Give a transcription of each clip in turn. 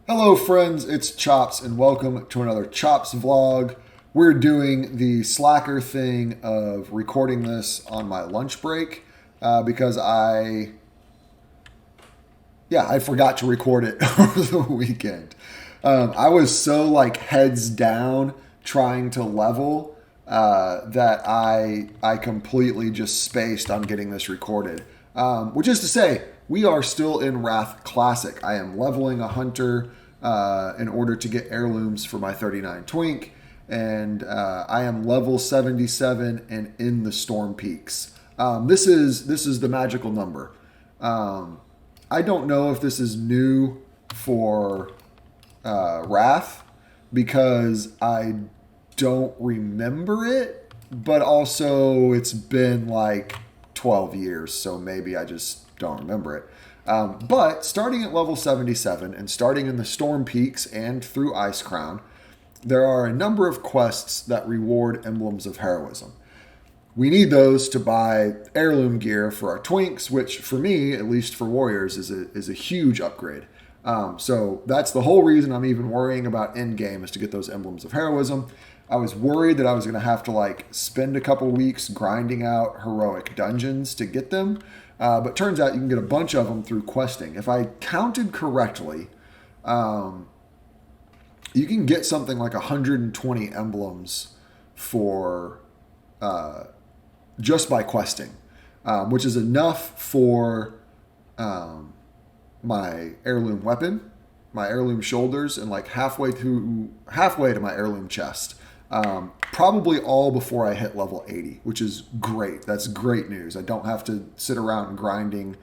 Hello friends, it's Chops and welcome to another Chops vlog. We're doing the slacker thing of recording this on my lunch break because I forgot to record it over the weekend. I was so like heads down trying to level that I completely just spaced on getting this recorded. Which is to say, we are still in Wrath Classic. I am leveling a hunter in order to get heirlooms for my 39 Twink, and I am level 77 and in the Storm Peaks. This is the magical number. I don't know if this is new for Wrath because I don't remember it, but also it's been like 12 years, so maybe I just don't remember it. But starting at level 77 and starting in the Storm Peaks and through Ice Crown, there are a number of quests that reward emblems of heroism. We need those to buy heirloom gear for our Twinks, which for me, at least for warriors, is a huge upgrade. So that's the whole reason I'm even worrying about endgame, is to get those emblems of heroism. I was worried that I was going to have to like spend a couple weeks grinding out heroic dungeons to get them. But turns out you can get a bunch of them through questing. If I counted correctly, you can get something like 120 emblems for just by questing, which is enough for my heirloom weapon, my heirloom shoulders, and like halfway to my heirloom chest. Probably all before I hit level 80, which is great. That's great news. I don't have to sit around grinding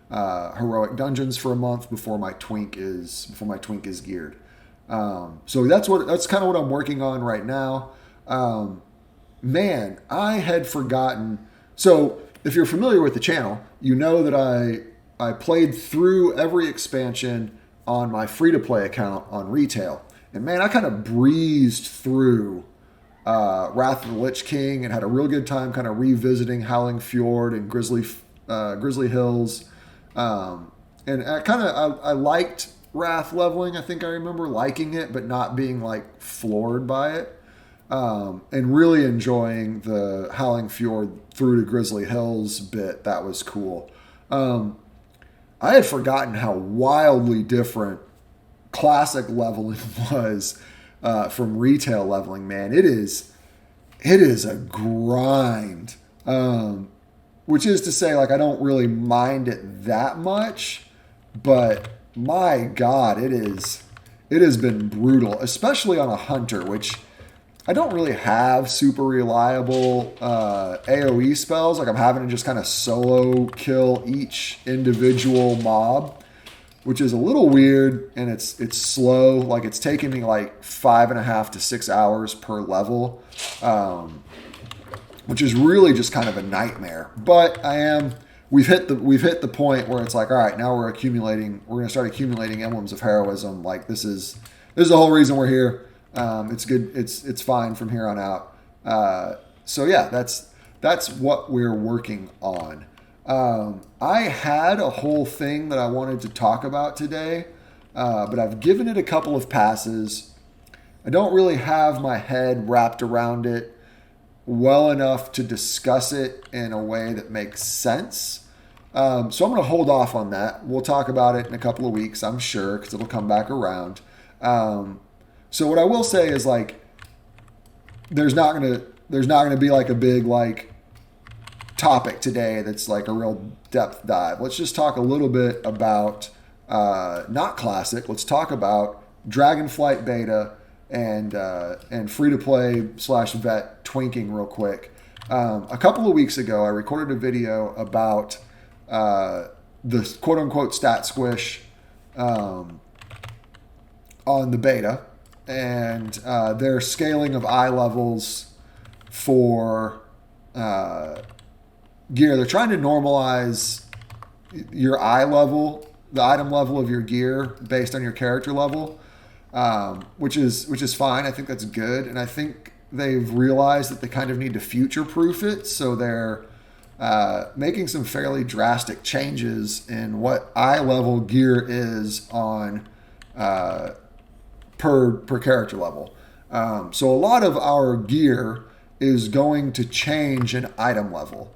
heroic dungeons for a month before my twink is geared. So that's kind of what I'm working on right now. Man, I had forgotten. So if you're familiar with the channel, you know that I played through every expansion on my free-to-play account on retail. And man, I kind of breezed through Wrath of the Lich King and had a real good time kind of revisiting Howling Fjord and Grizzly Hills. And I liked Wrath leveling. I think I remember liking it, but not being like floored by it. And really enjoying the Howling Fjord through to Grizzly Hills bit. That was cool. I had forgotten how wildly different classic leveling was from retail leveling. Man, it is a grind. Which is to say, like, I don't really mind it that much, but my God, it has been brutal, especially on a hunter, which I don't really have super reliable AoE spells. Like, I'm having to just kind of solo kill each individual mob, which is a little weird, and it's slow. Like, it's taking me like 5.5 to 6 hours per level, which is really just kind of a nightmare. But we've hit the point where it's like, all right, now we're going to start accumulating emblems of heroism. Like, this is the whole reason we're here. It's good. It's fine from here on out. So yeah, that's what we're working on. I had a whole thing that I wanted to talk about today, but I've given it a couple of passes. I don't really have my head wrapped around it well enough to discuss it in a way that makes sense. So I'm going to hold off on that. We'll talk about it in a couple of weeks, I'm sure, because it'll come back around. So what I will say is, like, there's not gonna be like a big like topic today that's like a real depth dive. Let's just talk a little bit about not classic. Let's talk about Dragonflight beta and free to play /vet twinking real quick. A couple of weeks ago, I recorded a video about the quote unquote stat squish on the beta and their scaling of eye levels for gear. They're trying to normalize your eye level, the item level of your gear based on your character level, which is fine. I think that's good, and I think they've realized that they kind of need to future-proof it, so they're making some fairly drastic changes in what eye level gear is on per character level. So a lot of our gear is going to change in item level.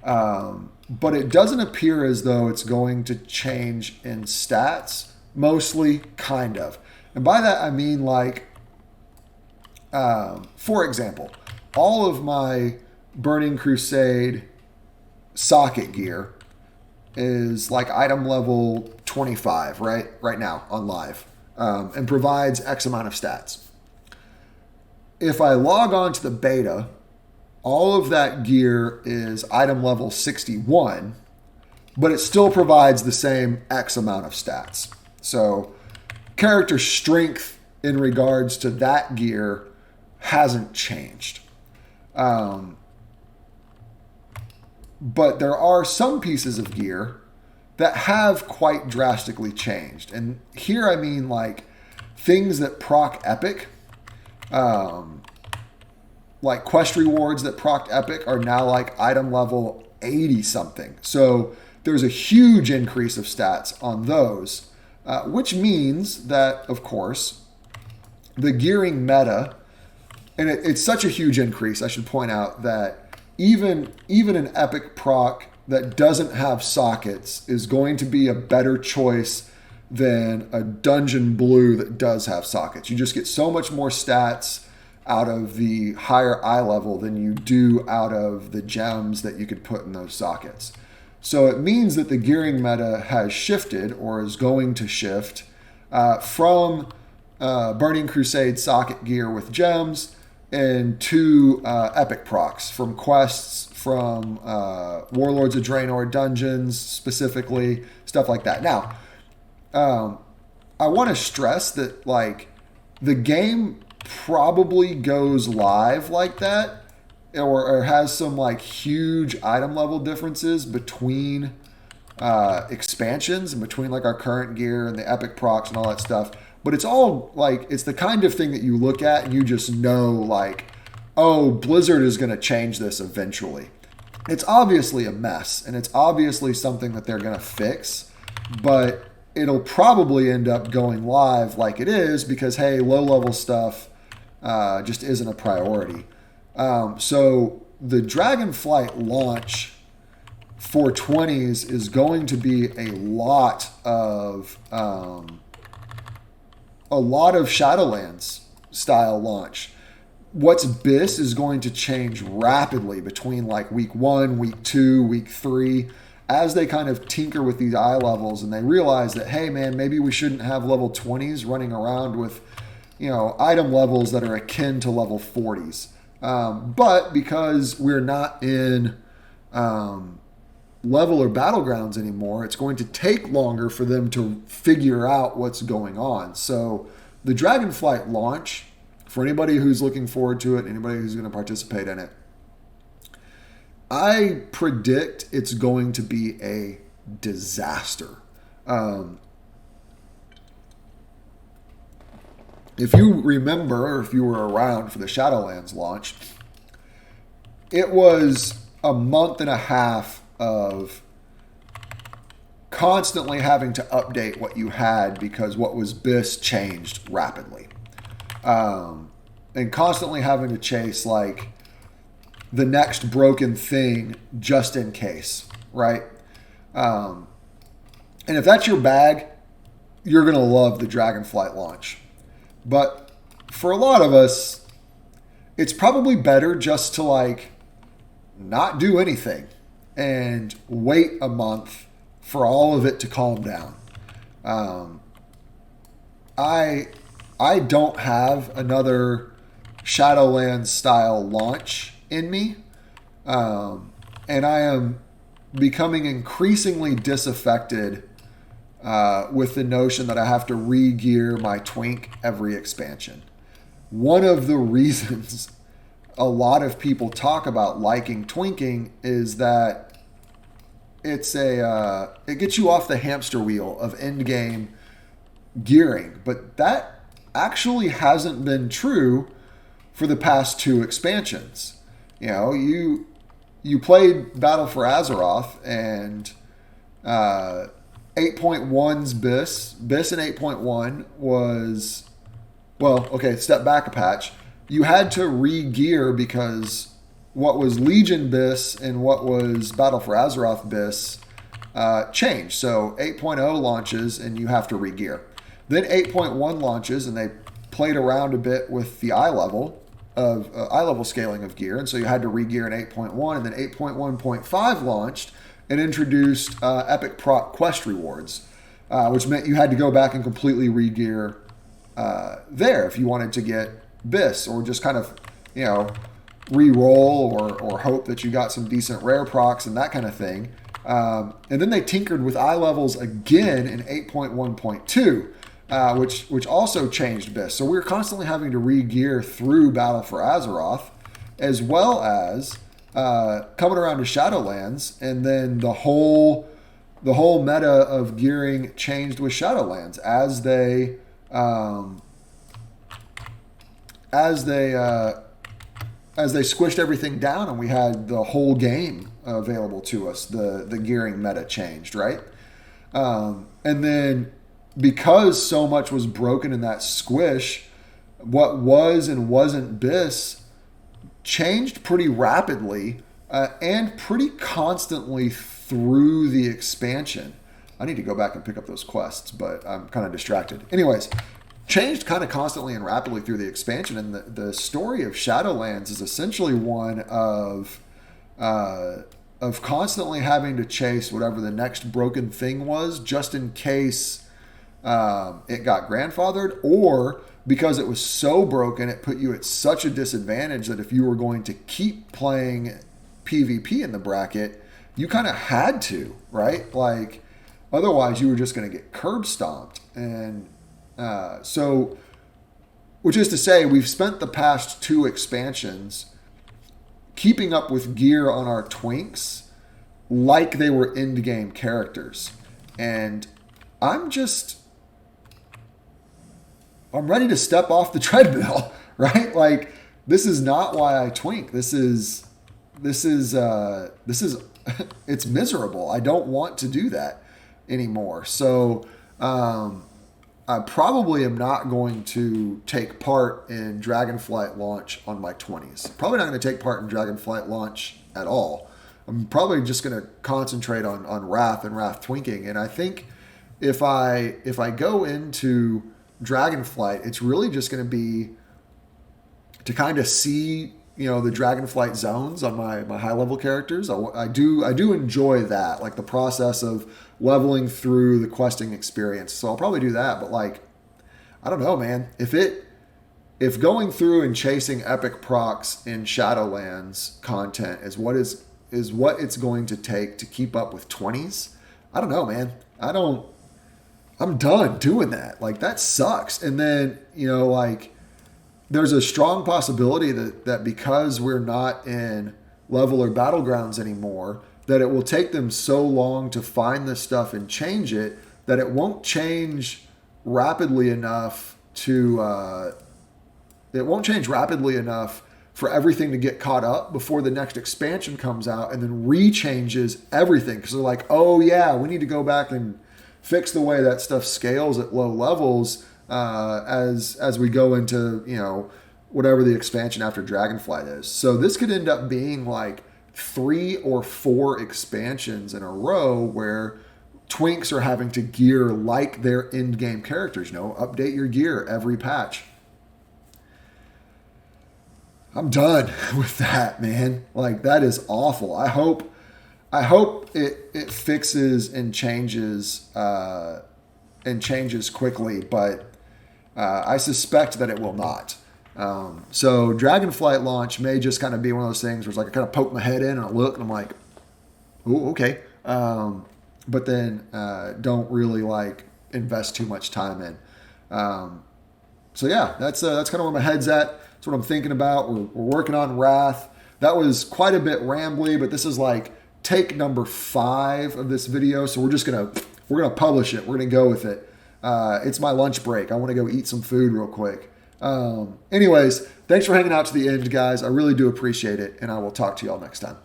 But it doesn't appear as though it's going to change in stats, mostly, kind of. And by that, I mean like, for example, all of my Burning Crusade socket gear is like item level 25 right now on live, and provides X amount of stats. If I log on to the beta, all of that gear is item level 61, but it still provides the same X amount of stats. So character strength in regards to that gear hasn't changed. But there are some pieces of gear that have quite drastically changed. And here I mean like things that proc epic, like quest rewards that proc epic are now like item level 80 something. So there's a huge increase of stats on those, which means that, of course, the gearing meta, and it's such a huge increase, I should point out that even an epic proc that doesn't have sockets is going to be a better choice than a dungeon blue that does have sockets. You just get so much more stats out of the higher eye level than you do out of the gems that you could put in those sockets. So it means that the gearing meta has shifted, or is going to shift, from Burning Crusade socket gear with gems and to epic procs from quests, from Warlords of Draenor dungeons specifically, stuff like that. Now, I want to stress that like the game probably goes live like that, or has some like huge item level differences between expansions and between like our current gear and the epic procs and all that stuff. But it's all like, it's the kind of thing that you look at and you just know like, oh, Blizzard is going to change this eventually. It's obviously a mess, and it's obviously something that they're going to fix, but it'll probably end up going live like it is because, hey, low-level stuff just isn't a priority. So the Dragonflight launch for 20s is going to be a lot of Shadowlands style launch. What's BIS is going to change rapidly between like week 1, week 2, week 3, as they kind of tinker with these eye levels and they realize that, hey man, maybe we shouldn't have level 20s running around with, item levels that are akin to level 40s. But because we're not in level or battlegrounds anymore, it's going to take longer for them to figure out what's going on. So the Dragonflight launch, for anybody who's looking forward to it, anybody who's going to participate in it, I predict it's going to be a disaster. If you remember, or if you were around for the Shadowlands launch, it was a month and a half of constantly having to update what you had because what was BIS changed rapidly. And constantly having to chase like the next broken thing just in case, right? And if that's your bag, you're going to love the Dragonflight launch. But for a lot of us, it's probably better just to like not do anything and wait a month for all of it to calm down. I don't have another Shadowlands style launch in me. And I am becoming increasingly disaffected with the notion that I have to re-gear my Twink every expansion. One of the reasons a lot of people talk about liking Twinking is that it gets you off the hamster wheel of endgame gearing, but that actually hasn't been true for the past 2 expansions. You played Battle for Azeroth, and 8.1's BIS in 8.1 was, well, okay, step back a patch. You had to re-gear because what was Legion BIS and what was Battle for Azeroth BIS changed. So 8.0 launches and you have to re-gear. Then 8.1 launches and they played around a bit with the eye level scaling of gear, and so you had to re-gear in 8.1, and then 8.1.5 launched and introduced epic proc quest rewards, which meant you had to go back and completely re-gear there if you wanted to get BIS, or just kind of, re-roll or hope that you got some decent rare procs and that kind of thing. And then they tinkered with eye levels again in 8.1.2. Which also changed BIS. So we were constantly having to re-gear through Battle for Azeroth, as well as coming around to Shadowlands, and then the whole meta of gearing changed with Shadowlands as they squished everything down, and we had the whole game available to us. The gearing meta changed, right? And then, because so much was broken in that squish, what was and wasn't BIS changed pretty rapidly and pretty constantly through the expansion. I need to go back and pick up those quests, but I'm kind of distracted. Anyways, changed kind of constantly and rapidly through the expansion, and the story of Shadowlands is essentially one of constantly having to chase whatever the next broken thing was, just in case it got grandfathered, or because it was so broken, it put you at such a disadvantage that if you were going to keep playing PvP in the bracket, you kind of had to, right? Like, otherwise you were just going to get curb stomped. And so, which is to say, we've spent the past 2 expansions keeping up with gear on our twinks like they were endgame characters. And I'm ready to step off the treadmill, right? Like, this is not why I twink. This is it's miserable. I don't want to do that anymore. So I probably am not going to take part in Dragonflight launch on my 20s. Probably not going to take part in Dragonflight launch at all. I'm probably just going to concentrate on Wrath and Wrath Twinking. And I think if I go into Dragonflight, it's really just going to be to kind of see, the Dragonflight zones on my high level characters. I do enjoy that, like the process of leveling through the questing experience. So I'll probably do that. But like, I don't know, man. If going through and chasing epic procs in Shadowlands content is what it's going to take to keep up with 20s, I don't know, man. I'm done doing that. Like, that sucks. And then, like, there's a strong possibility that because we're not in level or battlegrounds anymore, that it will take them so long to find this stuff and change it that it won't change rapidly enough for everything to get caught up before the next expansion comes out and then rechanges everything. Because they're like, oh yeah, we need to go back and fix the way that stuff scales at low levels as we go into, whatever the expansion after Dragonflight is. So this could end up being like 3 or 4 expansions in a row where twinks are having to gear like their end-game characters. Update your gear every patch. I'm done with that, man. Like, that is awful. I hope it fixes and changes quickly, but I suspect that it will not. So Dragonflight launch may just kind of be one of those things where it's like I kind of poke my head in and I look and I'm like, oh, okay. But then don't really like invest too much time in. So yeah, that's kind of where my head's at. That's what I'm thinking about. We're working on Wrath. That was quite a bit rambly, but this is like take number 5 of this video. So we're gonna publish it. We're gonna go with it. It's my lunch break. I want to go eat some food real quick. Anyways, thanks for hanging out to the end, guys. I really do appreciate it, and I will talk to y'all next time.